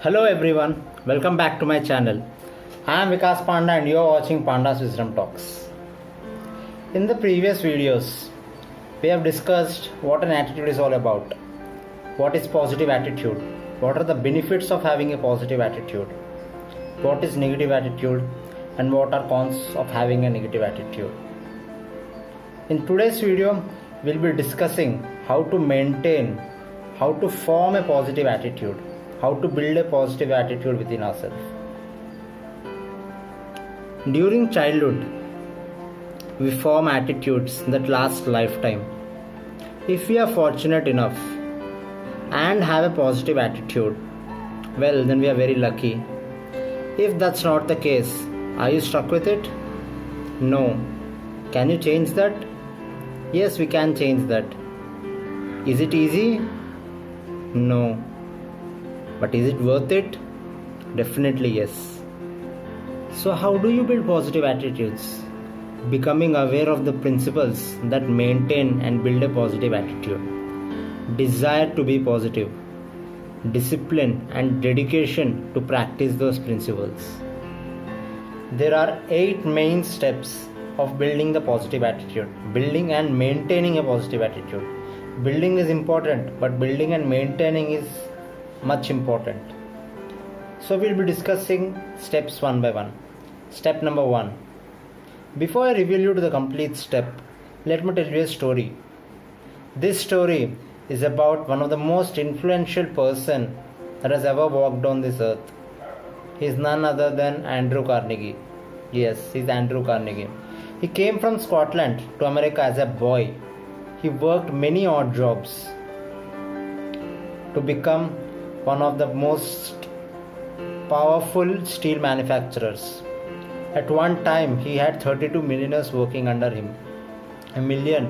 Hello everyone, welcome back to my channel. I am Vikas Panda and you are watching Panda's Wisdom Talks. In the previous videos, we have discussed what an attitude is all about. What is positive attitude? What are the benefits of having a positive attitude? What is negative attitude? And what are cons of having a negative attitude? In today's video, we'll be discussing how to maintain, how to form a positive attitude, how to build a positive attitude within ourselves. During childhood, we form attitudes that last lifetime. If we are fortunate enough and have a positive attitude, well, then we are very lucky. If that's not the case, are you stuck with it? No. Can you change that? Yes, we can change that. Is it easy? No. But is it worth it? Definitely yes. So how do you build positive attitudes? Becoming aware of the principles that maintain and build a positive attitude. Desire to be positive. Discipline and dedication to practice those principles. There are 8 main steps of building the positive attitude. Building and maintaining a positive attitude. Building is important, but building and maintaining is much important. So we'll be discussing steps one by one. Step number 1. Before I reveal you to the complete step, let me tell you a story. This story is about one of the most influential person that has ever walked on this earth. He is none other than Andrew Carnegie. Yes, he's Andrew Carnegie. He came from Scotland to America as a boy. He worked many odd jobs to become one of the most powerful steel manufacturers. At one time, he had 32 millionaires working under him. A million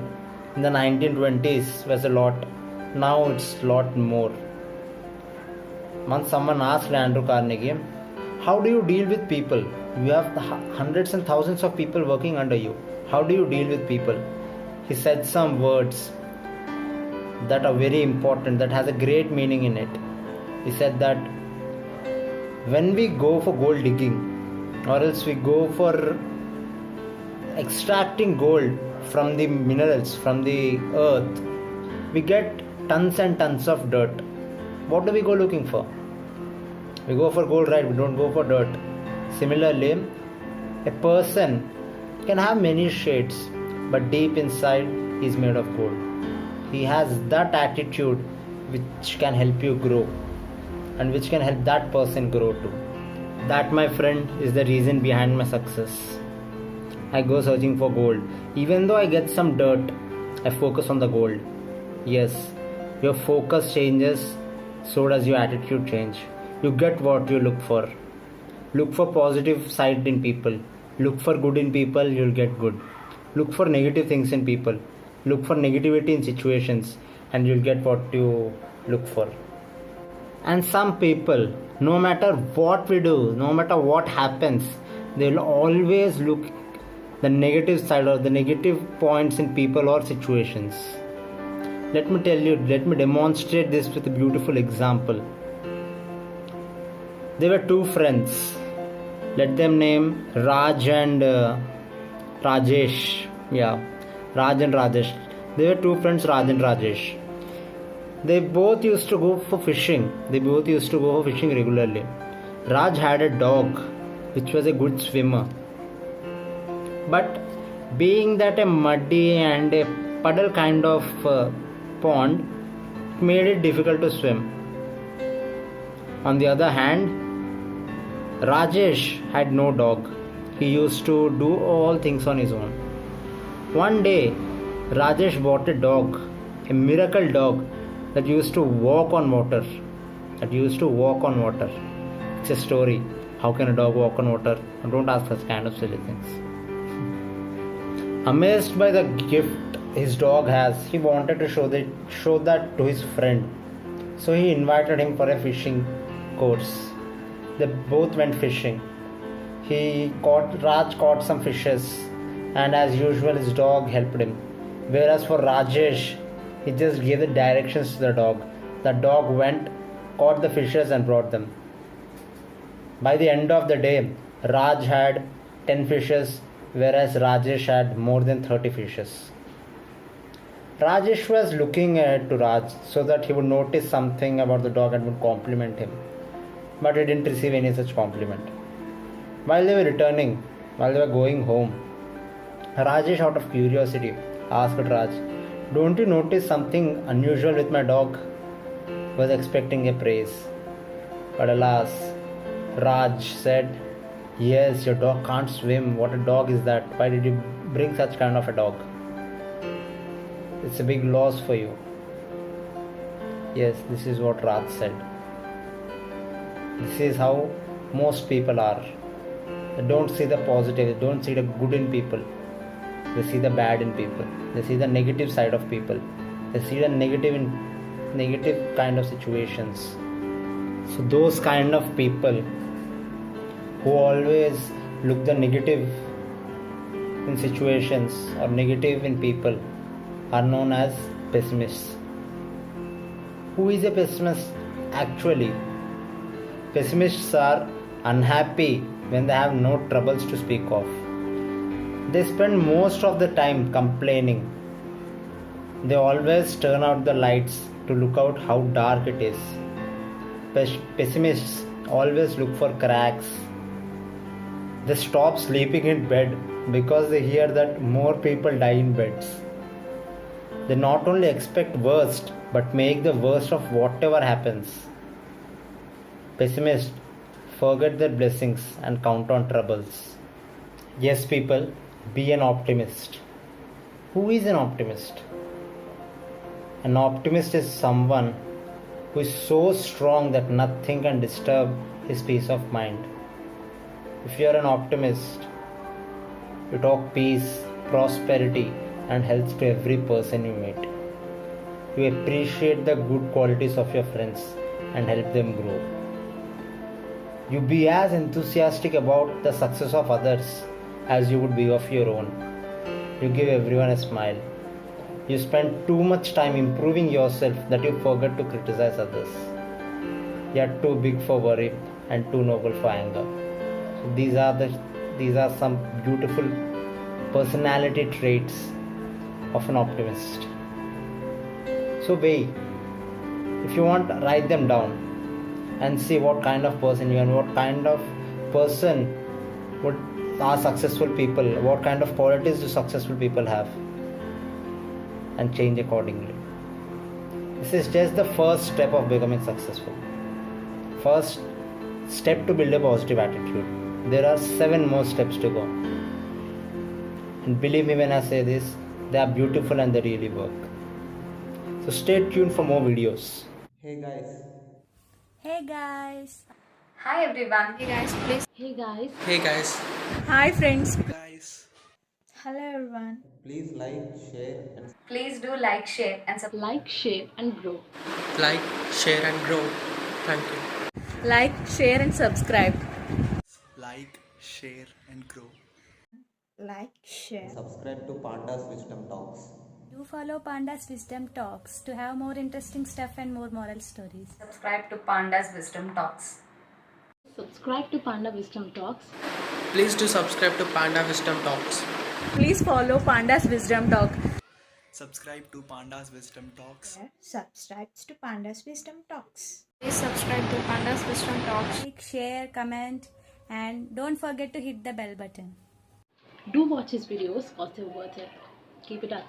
in the 1920s was a lot. Now it's a lot more. Once someone asked Andrew Carnegie, how do you deal with people? You have hundreds and thousands of people working under you. How do you deal with people? He said some words that are very important, that has a great meaning in it. He said that when we go for gold digging, or else we go for extracting gold from the minerals, from the earth, we get tons and tons of dirt. What do we go looking for? We go for gold, right? We don't go for dirt. Similarly, a person can have many shades, but deep inside he is made of gold. He has that attitude which can help you grow and which can help that person grow too. That, my friend, is the reason behind my success. I go searching for gold. Even though I get some dirt, I focus on the gold. Yes, your focus changes, so does your attitude change. You get what you look for. Look for positive side in people. Look for good in people, you'll get good. Look for negative things in people. Look for negativity in situations, and you'll get what you look for. And some people, no matter what we do, no matter what happens, they'll always look the negative side or the negative points in people or situations. Let me tell you, let me demonstrate this with a beautiful example. There were 2 friends. Let them name Raj and Rajesh. Yeah, Raj and Rajesh. They were 2 friends, Raj and Rajesh. They both used to go for fishing. Regularly. Raj had a dog which was a good swimmer. But being that a muddy and a puddle kind of pond made it difficult to swim. On the other hand, Rajesh had no dog. He used to do all things on his own. One day, Rajesh bought a dog, a miracle dog that used to walk on water. It's a story. How can a dog walk on water? Don't ask such kind of silly things. Amazed by the gift his dog has, he wanted to show that to his friend. So he invited him for a fishing course. They both went fishing. Raj caught some fishes, and as usual his dog helped him. Whereas for Rajesh, he just gave the directions to the dog. The dog went, caught the fishes and brought them. By the end of the day, Raj had 10 fishes, whereas Rajesh had more than 30 fishes. Rajesh was looking ahead to Raj so that he would notice something about the dog and would compliment him. But he didn't receive any such compliment. While they were going home, Rajesh, out of curiosity, asked Raj, "Don't you notice something unusual with my dog?" Was expecting a praise. But alas, Raj said, "Yes, your dog can't swim. What a dog is that? Why did you bring such kind of a dog? It's a big loss for you." Yes, this is what Raj said. This is how most people are. They don't see the positive, they don't see the good in people. They see the bad in people. They see the negative side of people. They see the negative kind of situations. So those kind of people who always look the negative in situations or negative in people are known as pessimists. Who is a pessimist? Actually, pessimists are unhappy when they have no troubles to speak of. They spend most of the time complaining. They always turn out the lights to look out how dark it is. Pessimists always look for cracks. They stop sleeping in bed because they hear that more people die in beds. They not only expect worst but make the worst of whatever happens. Pessimists forget their blessings and count on troubles. Yes, people, be an optimist. Who is an optimist? An optimist is someone who is so strong that nothing can disturb his peace of mind. If you are an optimist, you talk peace, prosperity, and health to every person you meet. You appreciate the good qualities of your friends and help them grow. You be as enthusiastic about the success of others as you would be of your own. You give everyone a smile. You spend too much time improving yourself that you forget to criticize others. You are too big for worry and too noble for anger. So these are some beautiful personality traits of an optimist. So wait, if you want, write them down and see what kind of person you are and what kind of person would are successful people, what kind of qualities do successful people have, and change accordingly. This is just the first step of becoming successful. First step to build a positive attitude. There are 7 more steps to go. And believe me when I say this, they are beautiful and they really work. So stay tuned for more videos. Hey guys, Hey guys. Hi everyone. Hey guys, please. Hey guys. Hey guys. Hi friends. Guys. Hello everyone. please like, share, and Please do like, share, and subscribe. Like, share, and grow. Like, share, and grow. Thank you. Like, share, and subscribe. Like, share, and grow. Like, share. subscribe to Panda's Wisdom Talks. Do follow Panda's Wisdom Talks to have more interesting stuff and more moral stories. Subscribe to Panda's Wisdom Talks. Subscribe to Panda Wisdom Talks. Please do subscribe to Panda Wisdom Talks. Please follow Panda's Wisdom Talk. Subscribe to Panda's Wisdom Talks. Subscribes to Panda's Wisdom Talks. Please subscribe to Panda's Wisdom Talks. Like, share, comment, and don't forget to hit the bell button. Do watch his videos because they're worth it. Keep it up.